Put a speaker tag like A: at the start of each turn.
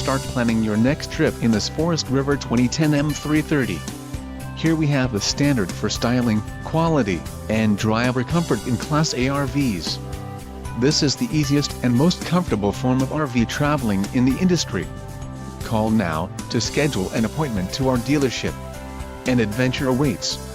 A: start planning your next trip in this Forest River 2010 M330. Here we have the standard for styling, quality, and driver comfort in Class A RVs. This is the easiest and most comfortable form of RV traveling in the industry. Call now to schedule an appointment to our dealership. An adventure awaits.